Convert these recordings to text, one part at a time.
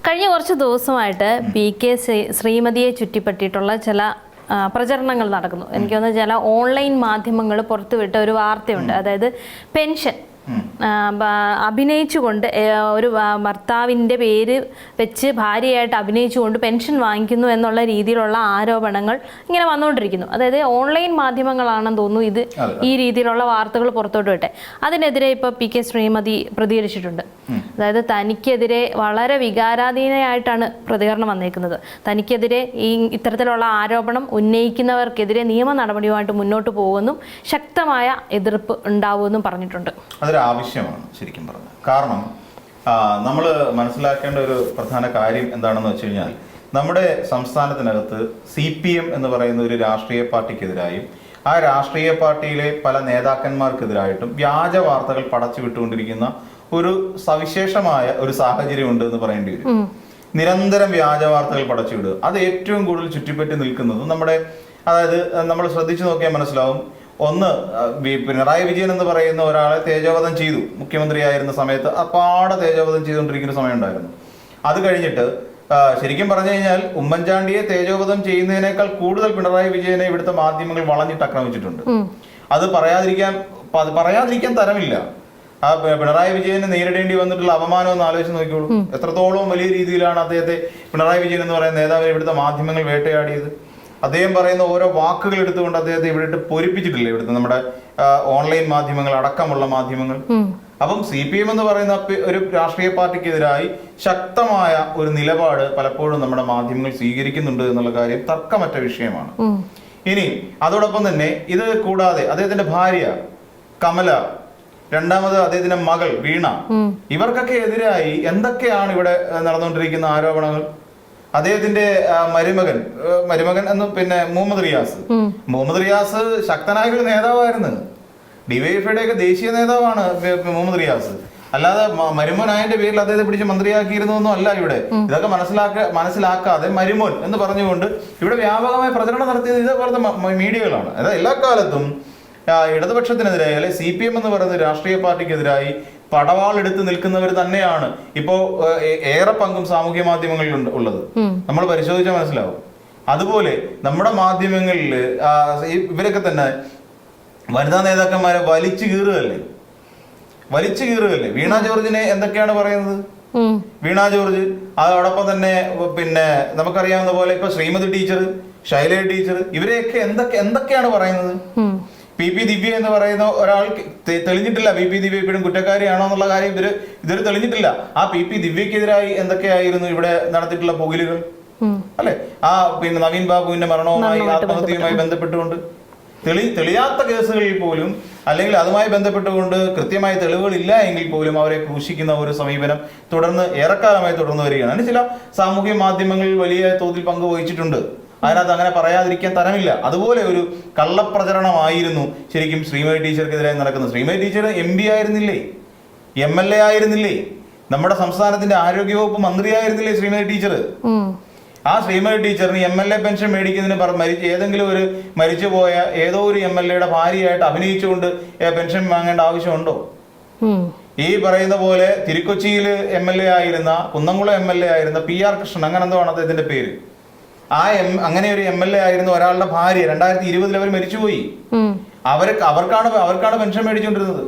കഴിഞ്ഞ കുറച്ച് ദിവസമായിട്ട് പി.കെ. ശ്രീമതിയെ ചുറ്റിപ്പറ്റിയിട്ടുള്ള ചില പ്രചരണങ്ങൾ നടക്കുന്നു. എനിക്ക് തോന്നുന്നു ചില ഓൺലൈൻ മാധ്യമങ്ങൾ പുറത്തുവിട്ട ഒരു വാർത്തയുണ്ട്. അതായത് പെൻഷൻ അഭിനയിച്ചുകൊണ്ട് ഒരു ഭർത്താവിൻ്റെ പേര് വെച്ച് ഭാര്യയായിട്ട് അഭിനയിച്ചുകൊണ്ട് പെൻഷൻ വാങ്ങിക്കുന്നു എന്നുള്ള രീതിയിലുള്ള ആരോപണങ്ങൾ ഇങ്ങനെ വന്നുകൊണ്ടിരിക്കുന്നു. അതായത് ഓൺലൈൻ മാധ്യമങ്ങളാണെന്ന് തോന്നുന്നു ഇത് ഈ രീതിയിലുള്ള വാർത്തകൾ പുറത്തോട്ട് വിട്ടെ. അതിനെതിരെ ഇപ്പോൾ പി.കെ. ശ്രീമതി പ്രതികരിച്ചിട്ടുണ്ട്. അതായത് തനിക്കെതിരെ വളരെ വികാരാധീനയായിട്ടാണ് പ്രതികരണം വന്നേക്കുന്നത്. തനിക്കെതിരെ ഇത്തരത്തിലുള്ള ആരോപണം ഉന്നയിക്കുന്നവർക്കെതിരെ നിയമ നടപടിയുമായിട്ട് മുന്നോട്ട് പോകുമെന്നും ശക്തമായ എതിർപ്പ് ഉണ്ടാവുമെന്നും പറഞ്ഞിട്ടുണ്ട്. ആവശ്യമാണ് ശരിക്കും പറഞ്ഞത്. കാരണം നമ്മൾ മനസ്സിലാക്കേണ്ട ഒരു പ്രധാന കാര്യം എന്താണെന്ന് വെച്ച് കഴിഞ്ഞാൽ, നമ്മുടെ സംസ്ഥാനത്തിനകത്ത് CPM എന്ന് പറയുന്ന ഒരു രാഷ്ട്രീയ പാർട്ടിക്കെതിരായും ആ രാഷ്ട്രീയ പാർട്ടിയിലെ പല നേതാക്കന്മാർക്കെതിരായിട്ടും വ്യാജ വാർത്തകൾ പടച്ചു വിട്ടുകൊണ്ടിരിക്കുന്ന ഒരു സവിശേഷമായ ഒരു സാഹചര്യം ഉണ്ട് എന്ന് പറയേണ്ടി വരും. നിരന്തരം വ്യാജ വാർത്തകൾ പടച്ചുവിടുക, അത് ഏറ്റവും കൂടുതൽ ചുറ്റിപ്പറ്റി നിൽക്കുന്നത് അതായത് നമ്മൾ ശ്രദ്ധിച്ചു നോക്കിയാൽ മനസ്സിലാവും. ഒന്ന്, പിണറായി വിജയൻ എന്ന് പറയുന്ന ഒരാളെ തേജോവധം ചെയ്തു. മുഖ്യമന്ത്രിയായിരുന്ന സമയത്ത് അപ്പാടെ തേജോവധം ചെയ്തുകൊണ്ടിരിക്കുന്ന സമയം ഉണ്ടായിരുന്നു. അത് കഴിഞ്ഞിട്ട് ശരിക്കും പറഞ്ഞു കഴിഞ്ഞാൽ ഉമ്മൻചാണ്ടിയെ തേജോവധം ചെയ്യുന്നതിനേക്കാൾ കൂടുതൽ പിണറായി വിജയനെ ഇവിടുത്തെ മാധ്യമങ്ങൾ വളഞ്ഞിട്ട് ആക്രമിച്ചിട്ടുണ്ട്. അത് പറയാതിരിക്കാൻ തരമില്ല. ആ പിണറായി വിജയനെ നേരിടേണ്ടി വന്നിട്ടുള്ള അപമാനം ഒന്ന് ആലോചിച്ച് നോക്കിക്കോളൂ. എത്രത്തോളം വലിയ രീതിയിലാണ് അദ്ദേഹത്തെ പിണറായി വിജയൻ എന്ന് പറയുന്ന നേതാവിനെ ഇവിടുത്തെ മാധ്യമങ്ങൾ വേട്ടയാടിയത്. അദ്ദേഹം പറയുന്ന ഓരോ വാക്കുകൾ എടുത്തുകൊണ്ട് അദ്ദേഹത്തെ ഇവിടെ പൊരിപ്പിച്ചിട്ടില്ലേ ഇവിടുത്തെ നമ്മുടെ ഓൺലൈൻ മാധ്യമങ്ങൾ അടക്കമുള്ള മാധ്യമങ്ങൾ. അപ്പം CPM എന്ന് പറയുന്ന ഒരു രാഷ്ട്രീയ പാർട്ടിക്കെതിരായി ശക്തമായ ഒരു നിലപാട് പലപ്പോഴും നമ്മുടെ മാധ്യമങ്ങൾ സ്വീകരിക്കുന്നുണ്ട് എന്നുള്ള കാര്യം തർക്കമറ്റ വിഷയമാണ്. ഇനി അതോടൊപ്പം തന്നെ ഇത് കൂടാതെ അദ്ദേഹത്തിന്റെ ഭാര്യ കമല, രണ്ടാമത് അദ്ദേഹത്തിന്റെ മകൾ വീണ, ഇവർക്കൊക്കെ എതിരായി എന്തൊക്കെയാണ് ഇവിടെ നടന്നുകൊണ്ടിരിക്കുന്ന ആരോപണങ്ങൾ. അദ്ദേഹത്തിന്റെ മരുമകൻ എന്ന് പിന്നെ മുഹമ്മദ് റിയാസ് ശക്തനായ ഒരു നേതാവായിരുന്നു. DYFIയുടെ ഒക്കെ ദേശീയ നേതാവാണ് മുഹമ്മദ് റിയാസ്. അല്ലാതെ മരുമോനായതിന്റെ പേരിൽ അദ്ദേഹത്തെ പിടിച്ച് മന്ത്രിയാക്കിയിരുന്നൊന്നും അല്ല. ഇവിടെ ഇതൊക്കെ മനസ്സിലാക്കാതെ മരുമോൻ എന്ന് പറഞ്ഞുകൊണ്ട് ഇവിടെ വ്യാപകമായ പ്രചരണം നടത്തിയത് ഇതേപോലത്തെ മീഡിയകളാണ്. അതായത് എല്ലാ കാലത്തും ഇടതുപക്ഷത്തിനെതിരായി അല്ലെ CPM എന്ന് പറയുന്ന രാഷ്ട്രീയ പാർട്ടിക്കെതിരായി പടവാളെടുത്ത് നിൽക്കുന്നവർ തന്നെയാണ് ഇപ്പോ ഏറെ പങ്കും സാമൂഹ്യ മാധ്യമങ്ങളിൽ ഉള്ളത്. നമ്മൾ പരിശോധിച്ചാൽ മനസ്സിലാവും. അതുപോലെ നമ്മുടെ മാധ്യമങ്ങളിൽ ഇവരൊക്കെ തന്നെ വനിതാ നേതാക്കന്മാരെ വലിച്ചു കീറുകയല്ലേ. വീണ ജോർജിനെ എന്തൊക്കെയാണ് പറയുന്നത്? വീണ ജോർജ്, അതോടൊപ്പം തന്നെ പിന്നെ നമുക്കറിയാവുന്ന പോലെ ഇപ്പൊ ശ്രീമതി ടീച്ചർ, ശൈലജ ടീച്ചർ, ഇവരെയൊക്കെ എന്തൊക്കെയാണ് പറയുന്നത്? PP ദിവ്യ എന്ന് പറയുന്ന ഒരാൾ തെളിഞ്ഞിട്ടില്ല. PP ദിവ്യ ഇപ്പോഴും കുറ്റക്കാരിയാണോ എന്നുള്ള കാര്യം ഇതൊരു തെളിഞ്ഞിട്ടില്ല. ആ PP ദിവ്യക്കെതിരായി എന്തൊക്കെയായിരുന്നു ഇവിടെ നടത്തിയിട്ടുള്ള പുകിലുകൾ അല്ലെ? ആ പിന്നെ നവീൻ ബാബുവിന്റെ മരണവുമായി ആത്മഹത്യയുമായി ബന്ധപ്പെട്ടുകൊണ്ട് തെളിയാത്ത കേസുകളിൽ പോലും അല്ലെങ്കിൽ അതുമായി ബന്ധപ്പെട്ടുകൊണ്ട് കൃത്യമായ തെളിവുകൾ ഇല്ല എങ്കിൽ പോലും അവരെ ക്രൂശിക്കുന്ന ഒരു സമീപനം ഏറെക്കാലമായി തുടർന്നു വരികയാണ്. അതിന് ചില സാമൂഹ്യ മാധ്യമങ്ങളിൽ വലിയ തോതിൽ പങ്കുവഹിച്ചിട്ടുണ്ട്. അതിനകത്ത് അങ്ങനെ പറയാതിരിക്കാൻ തരമില്ല. അതുപോലെ ഒരു കള്ളപ്രചരണമായിരുന്നു ശരിക്കും ശ്രീമതി ടീച്ചർക്കെതിരായി നടക്കുന്നത്. ശ്രീമതി ടീച്ചർ MP ആയിരുന്നില്ലേ, MLA ആയിരുന്നില്ലേ, നമ്മുടെ സംസ്ഥാനത്തിന്റെ ആരോഗ്യവകുപ്പ് മന്ത്രിയായിരുന്നില്ലേ ശ്രീമതി ടീച്ചർ? ആ ശ്രീമതി ടീച്ചറിന് MLA പെൻഷൻ മേടിക്കുന്നതിന് ഏതെങ്കിലും ഒരു മരിച്ചുപോയ ഏതോ ഒരു MLAയുടെ ഭാര്യയായിട്ട് അഭിനയിച്ചുകൊണ്ട് പെൻഷൻ വാങ്ങേണ്ട ആവശ്യമുണ്ടോ? ഈ പറയുന്ന പോലെ തിരുക്കൊച്ചിയിൽ MLA ആയിരുന്ന, കുന്നംകുളം MLA ആയിരുന്ന PR കൃഷ്ണൻ, അങ്ങനെ എന്തോ ആണ് അദ്ദേഹത്തിന്റെ പേര്, അങ്ങനെ ഒരു MLA ആയിരുന്ന ഒരാളുടെ ഭാര്യ 2020 അവർ മരിച്ചുപോയി. അവർക്കാണ് പെൻഷൻ മേടിച്ചുകൊണ്ടിരുന്നത്.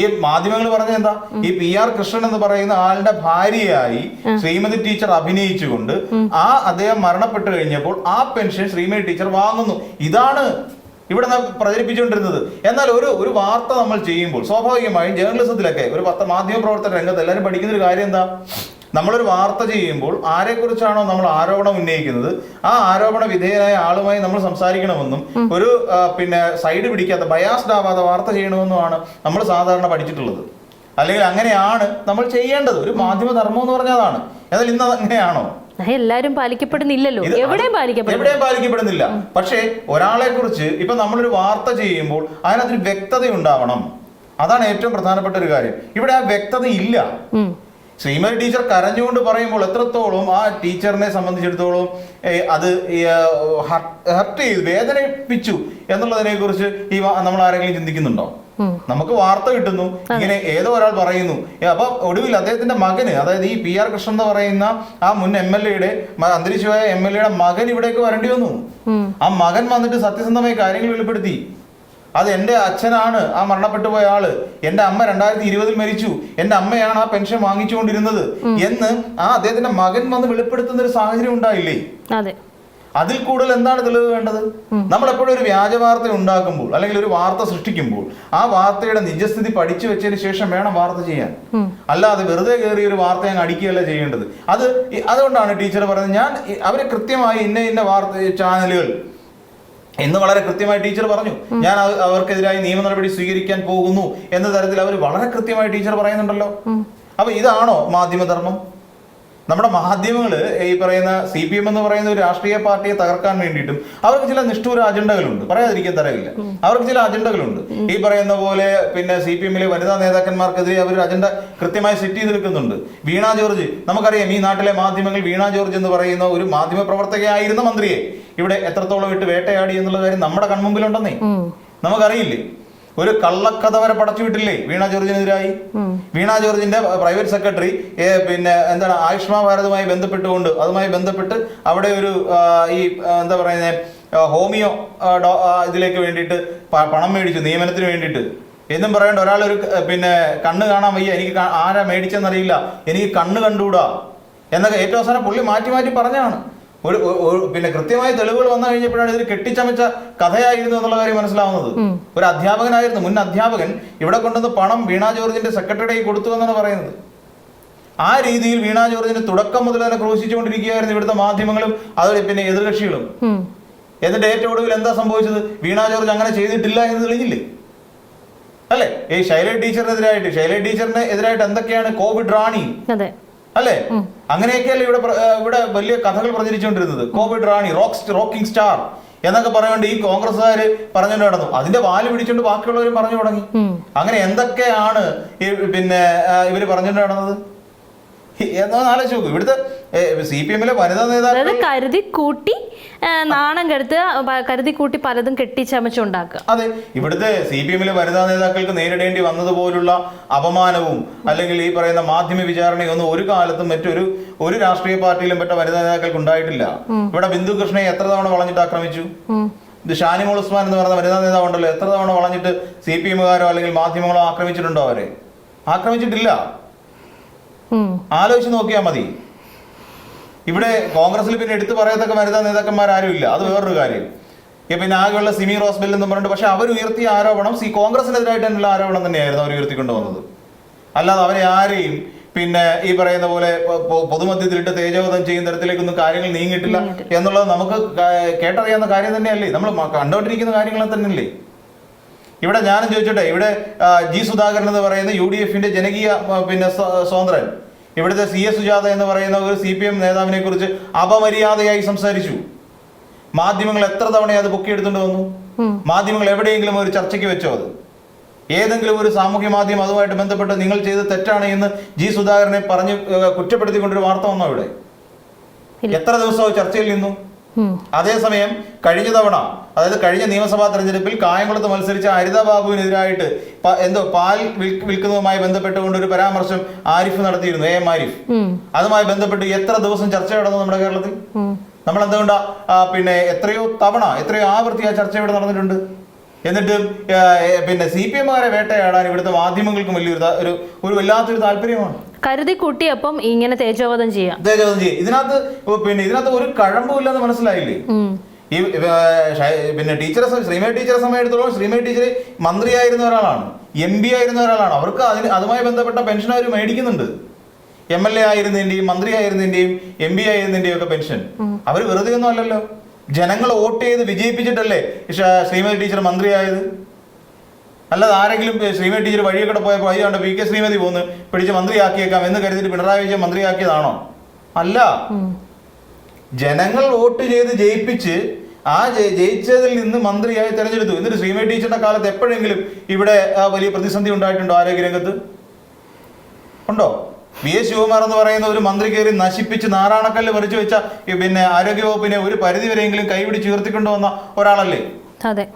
ഈ മാധ്യമങ്ങൾ പറഞ്ഞത് എന്താ? ഈ PR കൃഷ്ണൻ എന്ന് പറയുന്ന ആളുടെ ഭാര്യയായി ശ്രീമതി ടീച്ചർ അഭിനയിച്ചുകൊണ്ട് അദ്ദേഹം മരണപ്പെട്ടു കഴിഞ്ഞപ്പോൾ ആ പെൻഷൻ ശ്രീമതി ടീച്ചർ വാങ്ങുന്നു. ഇതാണ് ഇവിടെ പ്രചരിപ്പിച്ചുകൊണ്ടിരുന്നത്. എന്നാൽ ഒരു വാർത്ത നമ്മൾ ചെയ്യുമ്പോൾ സ്വാഭാവികമായും ജേർണലിസത്തിലൊക്കെ ഒരു മാധ്യമ പ്രവർത്തന രംഗത്ത് എല്ലാവരും പഠിക്കുന്ന ഒരു കാര്യം എന്താ? നമ്മളൊരു വാർത്ത ചെയ്യുമ്പോൾ ആരെക്കുറിച്ചാണോ നമ്മൾ ആരോപണം ഉന്നയിക്കുന്നത് ആ ആരോപണ വിധേയനായ ആളുമായി നമ്മൾ സംസാരിക്കണമെന്നും ഒരു പിന്നെ സൈഡ് പിടിക്കാത്ത ബയാസ്ഡ് ആവാതെ വാർത്ത ചെയ്യണമെന്നുമാണ് നമ്മൾ സാധാരണ പഠിച്ചിട്ടുള്ളത്. അല്ലെങ്കിൽ അങ്ങനെയാണ് നമ്മൾ ചെയ്യേണ്ടത്. ഒരു മാധ്യമ ധർമ്മം എന്ന് പറഞ്ഞതാണ്. എന്നാൽ ഇന്ന് അങ്ങനെയാണോ? എല്ലാവരും പാലിക്കപ്പെടുന്നില്ലല്ലോ, എവിടെയും പാലിക്കപ്പെടുന്നില്ല. പക്ഷേ ഒരാളെ കുറിച്ച് ഇപ്പൊ നമ്മളൊരു വാർത്ത ചെയ്യുമ്പോൾ അതിനകത്തൊരു വ്യക്തത ഉണ്ടാവണം. അതാണ് ഏറ്റവും പ്രധാനപ്പെട്ട ഒരു കാര്യം. ഇവിടെ ആ വ്യക്തത ഇല്ല. ശ്രീമതി ടീച്ചർ കരഞ്ഞുകൊണ്ട് പറയുമ്പോൾ എത്രത്തോളം ആ ടീച്ചറിനെ സംബന്ധിച്ചിടത്തോളം അത് ഹർട്ട് ചെയ്തു, വേദനിപ്പിച്ചു എന്നുള്ളതിനെ കുറിച്ച് നമ്മൾ ആരെങ്കിലും ചിന്തിക്കുന്നുണ്ടോ? നമുക്ക് വാർത്ത കിട്ടുന്നു, ഇങ്ങനെ ഏതോ ഒരാൾ പറയുന്നു. അപ്പൊ ഒടുവിൽ അദ്ദേഹത്തിന്റെ മകന്, അതായത് ഈ PR കൃഷ്ണൻ എന്ന് പറയുന്ന ആ മുൻ MLA-യുടെ അന്തരിച്ചുപോയ MLA-യുടെ മകൻ ഇവിടേക്ക് വരേണ്ടി വന്നു. ആ മകൻ വന്നിട്ട് സത്യസന്ധമായ കാര്യങ്ങൾ വെളിപ്പെടുത്തി. അത് എൻ്റെ അച്ഛനാണ് ആ മരണപ്പെട്ടു പോയ ആള്, എൻ്റെ അമ്മ 2020 മരിച്ചു, എൻ്റെ അമ്മയാണ് ആ പെൻഷൻ വാങ്ങിച്ചുകൊണ്ടിരുന്നത് എന്ന് ആ അദ്ദേഹത്തിന്റെ മകൻ വന്ന് വെളിപ്പെടുത്തുന്ന ഒരു സാഹചര്യം ഉണ്ടായില്ലേ? അതിൽ കൂടുതൽ എന്താണ് തെളിവ് വേണ്ടത്? നമ്മളെപ്പോഴും ഒരു വ്യാജ വാർത്ത ഉണ്ടാക്കുമ്പോൾ അല്ലെങ്കിൽ ഒരു വാർത്ത സൃഷ്ടിക്കുമ്പോൾ ആ വാർത്തയുടെ നിജസ്ഥിതി പഠിച്ചു വെച്ചതിന് ശേഷം വേണം വാർത്ത ചെയ്യാൻ. അല്ലാതെ വെറുതെ കയറി ഒരു വാർത്ത അങ്ങ് അടിക്കുകയല്ല ചെയ്യേണ്ടത്. അതുകൊണ്ടാണ് ടീച്ചർ പറയുന്നത്, ഞാൻ അവരെ കൃത്യമായി ഇന്ന വാർത്ത ചാനലുകൾ എന്ന് വളരെ കൃത്യമായി ടീച്ചർ പറഞ്ഞു, ഞാൻ അവർക്കെതിരായി നിയമ നടപടി സ്വീകരിക്കാൻ പോകുന്നു എന്ന തരത്തിൽ അവർ വളരെ കൃത്യമായി ടീച്ചർ പറയുന്നുണ്ടല്ലോ. അപ്പൊ ഇതാണോ മാധ്യമധർമ്മം? നമ്മുടെ മാധ്യമങ്ങൾ ഈ പറയുന്ന CPM എന്ന് പറയുന്ന ഒരു രാഷ്ട്രീയ പാർട്ടിയെ തകർക്കാൻ വേണ്ടിയിട്ടും അവർക്ക് ചില നിഷ്ഠൂര അജണ്ടകളുണ്ട്, പറയാതിരിക്കാൻ തരവില്ല. അവർക്ക് ചില അജണ്ടകളുണ്ട്. ഈ പറയുന്ന പോലെ പിന്നെ CPM-ലെ വനിതാ നേതാക്കന്മാർക്കെതിരെ അവർ അജണ്ട കൃത്യമായി സെറ്റ് ചെയ്ത് വെക്കുന്നുണ്ട്. വീണ ജോർജ്, നമുക്കറിയാം ഈ നാട്ടിലെ മാധ്യമങ്ങൾ വീണ ജോർജ് എന്ന് പറയുന്ന ഒരു മാധ്യമ പ്രവർത്തകയായിരുന്ന മന്ത്രിയെ ഇവിടെ എത്രത്തോളം ഇട്ട് വേട്ടയാടി എന്നുള്ള കാര്യം നമ്മുടെ കൺമുമ്പിലുണ്ടെന്നേ നമുക്കറിയില്ലേ. ഒരു കള്ളക്കഥ വരെ പടച്ചുവിട്ടില്ലേ വീണ ജോർജിനെതിരായി? വീണ ജോർജിന്റെ പ്രൈവറ്റ് സെക്രട്ടറി പിന്നെ എന്താണ് ആയുഷ്മാൻ ഭാരതുമായി ബന്ധപ്പെട്ടുകൊണ്ട് അതുമായി ബന്ധപ്പെട്ട് അവിടെ ഒരു ഈ എന്താ പറയുന്നത് ഹോമിയോ ഇതിലേക്ക് വേണ്ടിയിട്ട് പണം മേടിച്ചു, നിയമനത്തിന് വേണ്ടിയിട്ട് എന്നും പറയേണ്ട ഒരാൾ ഒരു പിന്നെ കണ്ണ് കാണാൻ വയ്യ, എനിക്ക് ആരാ മേടിച്ചെന്നറിയില്ല, എനിക്ക് കണ്ണ് കണ്ടുകൂടാ എന്നൊക്കെ ഏറ്റവും അവസാനം പുള്ളി മാറ്റി പറഞ്ഞാണ്. പിന്നെ കൃത്യമായ തെളിവുകൾ വന്നു കഴിഞ്ഞപ്പോഴാണ് ഇതിൽ കെട്ടിച്ചമച്ച കഥയായിരുന്നു എന്നുള്ള കാര്യം മനസ്സിലാവുന്നത്. ഒരു അധ്യാപകനായിരുന്നു, മുൻ അധ്യാപകൻ, ഇവിടെ കൊണ്ടുവന്ന് പണം വീണ ജോർജിന്റെ സെക്രട്ടറിയെ കൊടുത്തു എന്നാണ് പറയുന്നത്. ആ രീതിയിൽ വീണ ജോർജിന്റെ തുടക്കം മുതൽ തന്നെ ക്രൂശിച്ചുകൊണ്ടിരിക്കുകയായിരുന്നു ഇവിടുത്തെ മാധ്യമങ്ങളും അത് പിന്നെ എതിർകക്ഷികളും. എന്നിട്ട് ഏറ്റവും ഒടുവിൽ എന്താ സംഭവിച്ചത്? വീണ ജോർജ് അങ്ങനെ ചെയ്തിട്ടില്ല എന്ന് തെളിഞ്ഞില്ലേ അല്ലെ? ഈ ശൈലജ ടീച്ചറിന് എതിരായിട്ട് എന്തൊക്കെയാണ് കോവിഡ് റാണി അല്ലെ, അങ്ങനെയൊക്കെയല്ലേ ഇവിടെ വലിയ കഥകൾ പ്രചരിച്ചുകൊണ്ടിരുന്നത്. കോവിഡ് റാണി, റോക്കിംഗ് സ്റ്റാർ എന്നൊക്കെ പറയുകൊണ്ട് ഈ കോൺഗ്രസ്സുകാര് പറഞ്ഞുകൊണ്ട് നടന്നു. അതിന്റെ വാല് പിടിച്ചുകൊണ്ട് ബാക്കിയുള്ളവരും പറഞ്ഞു തുടങ്ങി. അങ്ങനെ എന്തൊക്കെയാണ് പിന്നെ ഇവര് പറഞ്ഞുകൊണ്ട് നടന്നത് എന്നാണ് ആലോചിച്ച് നോക്കൂ. ഇവിടുത്തെ CPM-ലെ വനിതാ നേതാക്കൾ കരുതി കൂട്ടി നാണം കെടുത്ത് കരുതി കൂട്ടി പലതും കെട്ടിച്ചമച്ചുണ്ടാക്കുക. അതെ, ഇവിടുത്തെ CPM-ലെ വനിതാ നേതാക്കൾക്ക് നേരിടേണ്ടി വന്നതുപോലുള്ള അപമാനവും അല്ലെങ്കിൽ ഈ പറയുന്ന മാധ്യമ വിചാരണയൊന്നും ഒരു കാലത്തും ഒരു രാഷ്ട്രീയ പാർട്ടിയിലും പെട്ട വനിതാ നേതാക്കൾക്ക് ഉണ്ടായിട്ടില്ല. ഇവിടെ ബിന്ദു കൃഷ്ണയെ എത്ര തവണ വളഞ്ഞിട്ട് ആക്രമിച്ചു? ഇത് ഷാനിമോൾ ഉസ്മാൻ എന്ന് പറയുന്ന വനിതാ നേതാവുണ്ടല്ലോ, എത്ര തവണ വളഞ്ഞിട്ട് CPM-കാരോ അല്ലെങ്കിൽ മാധ്യമങ്ങളോ ആക്രമിച്ചിട്ടുണ്ടോ? അവരെ ആക്രമിച്ചിട്ടില്ല. ആലോചിച്ച് നോക്കിയാൽ മതി. ഇവിടെ കോൺഗ്രസിൽ പിന്നെ എടുത്തു പറയത്തക്ക വനിതാ നേതാക്കന്മാരും ഇല്ല, അത് വേറൊരു കാര്യം. പിന്നെ ആകെയുള്ള സിമി റോസ് ബെൽ എന്ന് പറഞ്ഞിട്ട്, പക്ഷെ അവർ ഉയർത്തിയ ആരോപണം കോൺഗ്രസിനെതിരായിട്ട് തന്നെയുള്ള ആരോപണം തന്നെയായിരുന്നു അവർ ഉയർത്തിക്കൊണ്ടുവന്നത്. അല്ലാതെ അവരെ ആരെയും പിന്നെ ഈ പറയുന്ന പോലെ പൊതുമധ്യത്തിലിട്ട് തേജോവധം ചെയ്യുന്ന തരത്തിലേക്കൊന്നും കാര്യങ്ങൾ നീങ്ങിയിട്ടില്ല എന്നുള്ളത് നമുക്ക് കേട്ടറിയാവുന്ന കാര്യം തന്നെയല്ലേ, നമ്മൾ കണ്ടുകൊണ്ടിരിക്കുന്ന കാര്യങ്ങൾ തന്നെയല്ലേ. ഇവിടെ ഞാനും ചോദിച്ചോട്ടെ, ഇവിടെ G. സുധാകരൻ എന്ന് പറയുന്ന UDF-ന്റെ ജനകീയ പിന്നെ സ്വതന്ത്രൻ ഇവിടുത്തെ CS സുജാത എന്ന് പറയുന്ന ഒരു CPM നേതാവിനെ കുറിച്ച് അപമര്യാദയായി സംസാരിച്ചു. മാധ്യമങ്ങൾ എത്ര തവണ അത് പൊക്കിയെടുത്തുകൊണ്ട് വന്നു? മാധ്യമങ്ങൾ എവിടെയെങ്കിലും ഒരു ചർച്ചയ്ക്ക് വെച്ചോ? അത് ഏതെങ്കിലും ഒരു സാമൂഹ്യ മാധ്യമം അതുമായിട്ട് ബന്ധപ്പെട്ട് നിങ്ങൾ ചെയ്ത് തെറ്റാണ് എന്ന് G. സുധാകരനെ പറഞ്ഞ് കുറ്റപ്പെടുത്തിക്കൊണ്ടൊരു വാർത്ത വന്നോ? ഇവിടെ എത്ര ദിവസവും ചർച്ചയിൽ നിന്നു? അതേസമയം കഴിഞ്ഞ തവണ, അതായത് കഴിഞ്ഞ നിയമസഭാ തെരഞ്ഞെടുപ്പിൽ കായംകുളത്ത് മത്സരിച്ച ഹരിത ബാബുവിനെതിരായിട്ട് പാൽ വിൽക്കുന്നതുമായി ബന്ധപ്പെട്ടുകൊണ്ട് ഒരു പരാമർശം ആരിഫ് നടത്തിയിരുന്നു, AM ആരിഫ്. അതുമായി ബന്ധപ്പെട്ട് എത്ര ദിവസം ചർച്ച നടന്നു നമ്മുടെ കേരളത്തിൽ? നമ്മൾ എന്തുകൊണ്ടാ പിന്നെ എത്രയോ ആവർത്തി ആ ചർച്ച ഇവിടെ നടന്നിട്ടുണ്ട്. എന്നിട്ട് പിന്നെ CPM-കാരെ വേട്ടയാടാൻ ഇവിടുത്തെ മാധ്യമങ്ങൾക്കും ഒരു വല്ലാത്തൊരു താല്പര്യമാണ്. കരുതി കൂട്ടിയപ്പം ഇങ്ങനെ തേജോവധം ചെയ്യാം. ഇതിനകത്ത് ഒരു കഴമ്പുമില്ലെന്ന് മനസ്സിലായില്ലേ? ഈ പിന്നെ ശ്രീമതി ടീച്ചറെ സമയത്തോളം ശ്രീമതി ടീച്ചർ മന്ത്രിയായിരുന്ന ഒരാളാണ്, MP ആയിരുന്ന ഒരാളാണ്. അവർക്ക് അതുമായി ബന്ധപ്പെട്ട പെൻഷൻ അവർ മേടിക്കുന്നുണ്ട്. MLA ആയിരുന്നതിന്റെയും മന്ത്രി ആയിരുന്നതിന്റെയും MP ആയിരുന്നതിന്റെയും ഒക്കെ പെൻഷൻ. അവർ വെറുതെ ഒന്നും അല്ലല്ലോ, ജനങ്ങൾ വോട്ട് ചെയ്ത് വിജയിപ്പിച്ചിട്ടല്ലേ ശ്രീമതി ടീച്ചർ മന്ത്രിയായത്. അല്ലാതെ ആരെങ്കിലും ശ്രീമതി ടീച്ചർ വഴിയൊക്കെ പോയപ്പോൾ അതുകൊണ്ട് PK ശ്രീമതി പോന്ന് പിടിച്ച് മന്ത്രിയാക്കിയേക്കാം എന്ന് കരുതിയിട്ട് പിണറായി വിജയൻ മന്ത്രിയാക്കിയതാണോ? അല്ല, ജനങ്ങൾ വോട്ട് ചെയ്ത് ജയിപ്പിച്ച് ആ ജയിച്ചതിൽ നിന്ന് മന്ത്രിയായി തെരഞ്ഞെടുത്തു. എന്നിട്ട് ശ്രീമതി ടീച്ചറുടെ കാലത്ത് എപ്പോഴെങ്കിലും ഇവിടെ വലിയ പ്രതിസന്ധി ഉണ്ടായിട്ടുണ്ടോ ആരോഗ്യരംഗത്ത്? ഉണ്ടോ? VS ശിവകുമാർ എന്ന് പറയുന്ന ഒരു മന്ത്രി കയറി നശിപ്പിച്ച് നാറാണക്കല്ല് പറിച്ചു വെച്ച പിന്നെ ആരോഗ്യവകുപ്പിനെ ഒരു പരിധിവരെയെങ്കിലും കൈപിടിച്ച് ഉയർത്തിക്കൊണ്ടുവന്ന ഒരാളല്ലേ? അതെ.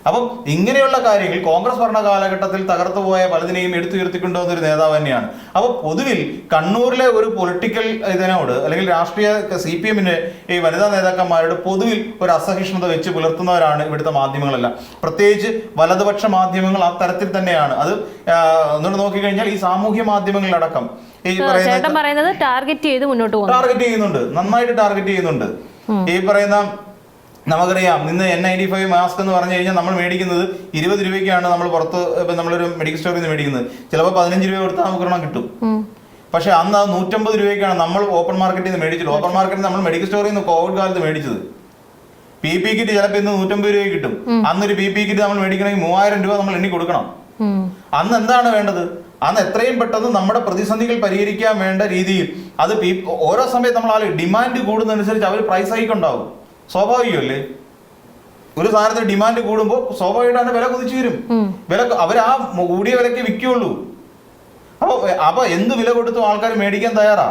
അപ്പം ഇങ്ങനെയുള്ള കാര്യങ്ങൾ കോൺഗ്രസ് ഭരണ കാലഘട്ടത്തിൽ തകർത്തുപോയ പലതിനെയും എടുത്തുയർത്തിക്കൊണ്ടുവന്ന ഒരു നേതാവ് തന്നെയാണ്. അപ്പോൾ പൊതുവിൽ കണ്ണൂരിലെ ഒരു പൊളിറ്റിക്കൽ ഇതിനോട് അല്ലെങ്കിൽ രാഷ്ട്രീയ CPM-ന്റെ ഈ വനിതാ നേതാക്കന്മാരോട് പൊതുവിൽ ഒരു അസഹിഷ്ണുത വെച്ച് പുലർത്തുന്നവരാണ് ഇവിടുത്തെ മാധ്യമങ്ങളെല്ലാം. പ്രത്യേകിച്ച് വലതുപക്ഷ മാധ്യമങ്ങൾ ആ തരത്തിൽ തന്നെയാണ്. അത് ഒന്നുകൂടെ നോക്കിക്കഴിഞ്ഞാൽ ഈ സാമൂഹ്യ മാധ്യമങ്ങളിലടക്കം ഈ പറയുന്നത് ടാർഗറ്റ് ചെയ്ത് മുന്നോട്ട് പോകുന്നു, ടാർഗറ്റ് ചെയ്യുന്നുണ്ട്, നന്നായിട്ട് ടാർഗറ്റ് ചെയ്യുന്നുണ്ട്. ഈ പറയുന്ന നമുക്കറിയാം, ഇന്ന് N95 മാസ്ക് എന്ന് പറഞ്ഞു കഴിഞ്ഞാൽ നമ്മൾ മേടിക്കുന്നത് 20 രൂപയ്ക്കാണ്. നമ്മൾ പുറത്ത് ഇപ്പം നമ്മളൊരു മെഡിക്കൽ സ്റ്റോറിൽ നിന്ന് മേടിക്കുന്നത്. ചിലപ്പോൾ 15 രൂപ കൊടുത്താൽ നമുക്ക് ഒരെണ്ണം കിട്ടും. പക്ഷെ അന്ന് അത് 150 രൂപയ്ക്കാണ് നമ്മൾ ഓപ്പൺ മാർക്കറ്റിൽ നിന്ന് മേടിച്ചത്. ഓപ്പൺ മാർക്കറ്റിൽ നമ്മൾ മെഡിക്കൽ സ്റ്റോറിൽ നിന്ന് കോവിഡ് കാലത്ത് മേടിച്ചത്. PP കിറ്റ് ചിലപ്പോൾ ഇന്ന് 150 രൂപയ്ക്ക് കിട്ടും. അന്നൊരു PP കിറ്റ് നമ്മൾ മേടിക്കണമെങ്കിൽ 3000 രൂപ നമ്മൾ എണ്ണി കൊടുക്കണം. അന്ന് എന്താണ് വേണ്ടത്? അന്ന് എത്രയും പെട്ടെന്ന് നമ്മുടെ പ്രതിസന്ധികൾ പരിഹരിക്കാൻ വേണ്ട രീതിയിൽ അത് ഓരോ സമയത്ത് നമ്മൾ ഡിമാൻഡ് കൂടുന്നതനുസരിച്ച് അവർ പ്രൈസ് ഹൈക്ക് ഉണ്ടാവും. സ്വാഭാവികമല്ലേ? ഒരു സാധനത്തിന് ഡിമാൻഡ് കൂടുമ്പോൾ സ്വാഭാവികമായിട്ട് വില കുതിച്ചു വരും. വില അവർ ആ കൂടിയ വിലക്ക് വിൽക്കുള്ളൂ. അപ്പൊ എന്ത് വില കൊടുത്തും ആൾക്കാർ മേടിക്കാൻ തയ്യാറാ.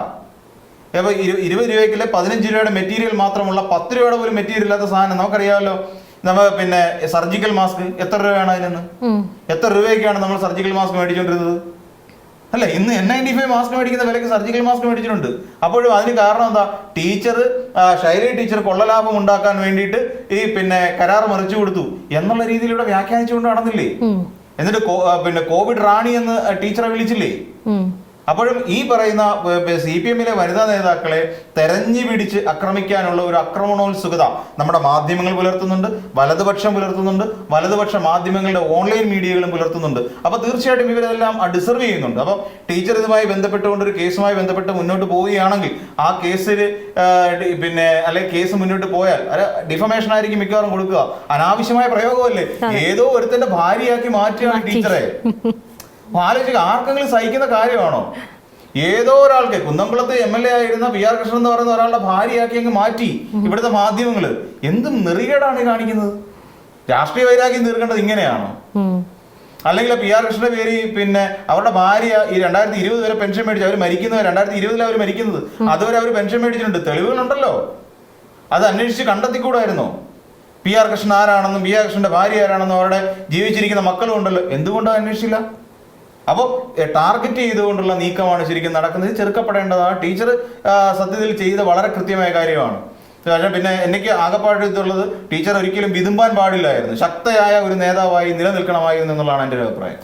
ഇപ്പൊ 20 രൂപയ്ക്കുള്ള 15 രൂപയുടെ മെറ്റീരിയൽ മാത്രമുള്ള 10 രൂപയുടെ പോലും മെറ്റീരിയൽ ഇല്ലാത്ത സാധനം നമുക്കറിയാമല്ലോ. പിന്നെ സർജിക്കൽ മാസ്ക് എത്ര രൂപയാണ് അതിന്? എത്ര രൂപയ്ക്കാണ് നമ്മൾ സർജിക്കൽ മാസ്ക് മേടിച്ചുകൊണ്ടിരുന്നത്? അല്ല, ഇന്ന് N95 മാസ്ക് മേടിക്കുന്ന വിലയ്ക്ക് സർജിക്കൽ മാസ്ക് മേടിച്ചിട്ടുണ്ട്. അപ്പോഴും അതിന് കാരണം എന്താ? ശൈലി ടീച്ചർ കൊള്ളലാഭം ഉണ്ടാക്കാൻ വേണ്ടിയിട്ട് ഈ കരാർ മറിച്ചു കൊടുത്തു എന്നുള്ള രീതിയിലൂടെ വ്യാഖ്യാനിച്ചുകൊണ്ട് നടന്നില്ലേ? എന്നിട്ട് കോവിഡ് റാണി എന്ന് ടീച്ചറെ വിളിച്ചില്ലേ? അപ്പോഴും ഈ പറയുന്ന CPM-ലെ വനിതാ നേതാക്കളെ തെരഞ്ഞു പിടിച്ച് ആക്രമിക്കാനുള്ള ഒരു ആക്രമണോത്സുകത നമ്മുടെ മാധ്യമങ്ങൾ പുലർത്തുന്നുണ്ട്, വലതുപക്ഷം പുലർത്തുന്നുണ്ട്, വലതുപക്ഷ മാധ്യമങ്ങളുടെ ഓൺലൈൻ മീഡിയകളും പുലർത്തുന്നുണ്ട്. അപ്പൊ തീർച്ചയായിട്ടും ഇവരെല്ലാം ഡിസർവ് ചെയ്യുന്നുണ്ട്. അപ്പം ടീച്ചർ ഇതുമായി ബന്ധപ്പെട്ടുകൊണ്ട് ഒരു കേസുമായി ബന്ധപ്പെട്ട് മുന്നോട്ട് പോവുകയാണെങ്കിൽ ആ കേസിൽ അല്ലെങ്കിൽ കേസ് മുന്നോട്ട് പോയാൽ ഡിഫമേഷൻ ആയിരിക്കും മിക്കവാറും കൊടുക്കുക. അനാവശ്യമായ പ്രയോഗമല്ലേ? ഏതോ ഒരുത്തന്റെ ഭാര്യയാക്കി മാറ്റുകയാണ് ടീച്ചറെ. ആലോചിക്കുക, ആർക്കെങ്കിലും സഹിക്കുന്ന കാര്യമാണോ? ഏതോ ഒരാൾക്ക് കുന്നംകുളത്ത് MLA ആയിരുന്ന PR കൃഷ്ണൻ എന്ന് പറയുന്ന ഒരാളുടെ ഭാര്യയാക്കി അങ്ങ് മാറ്റി ഇവിടുത്തെ മാധ്യമങ്ങള്. എന്ത് നെറികേടാണ് കാണിക്കുന്നത്? രാഷ്ട്രീയ വൈരാഗ്യം തീർക്കേണ്ടത് ഇങ്ങനെയാണോ? അല്ലെങ്കിൽ PR കൃഷ്ണന്റെ പേര് അവരുടെ ഭാര്യ ഈ 2020 വരെ പെൻഷൻ മേടിച്ചു. അവർ മരിക്കുന്നത് 2020 അവർ മരിക്കുന്നത്. അതുവരെ അവർ പെൻഷൻ മേടിച്ചിട്ടുണ്ട്. തെളിവുകളുണ്ടല്ലോ. അത് അന്വേഷിച്ച് കണ്ടെത്തിക്കൂടായിരുന്നോ? PR കൃഷ്ണൻ ആരാണെന്നും PR കൃഷ്ണന്റെ ഭാര്യ ആരാണെന്നും അവരുടെ ജീവിച്ചിരിക്കുന്ന മക്കളും ഉണ്ടല്ലോ. എന്തുകൊണ്ടോ അന്വേഷിച്ചില്ല? അപ്പോൾ ടാർഗറ്റ് ചെയ്തുകൊണ്ടുള്ള നീക്കമാണ് ശരിക്കും നടക്കുന്നത്. ചെറുക്കപ്പെടേണ്ടതാണ്. ടീച്ചർ സത്യത്തിൽ ചെയ്ത വളരെ കൃത്യമായ കാര്യമാണ്. പക്ഷേ എനിക്ക് ആകെപ്പാടുള്ളത് ടീച്ചർ ഒരിക്കലും വിതുമ്പാൻ പാടില്ലായിരുന്നു. ശക്തയായ ഒരു നേതാവായി നിലനിൽക്കണമായിരുന്നു എന്നുള്ളതാണ് എൻ്റെ ഒരു അഭിപ്രായം.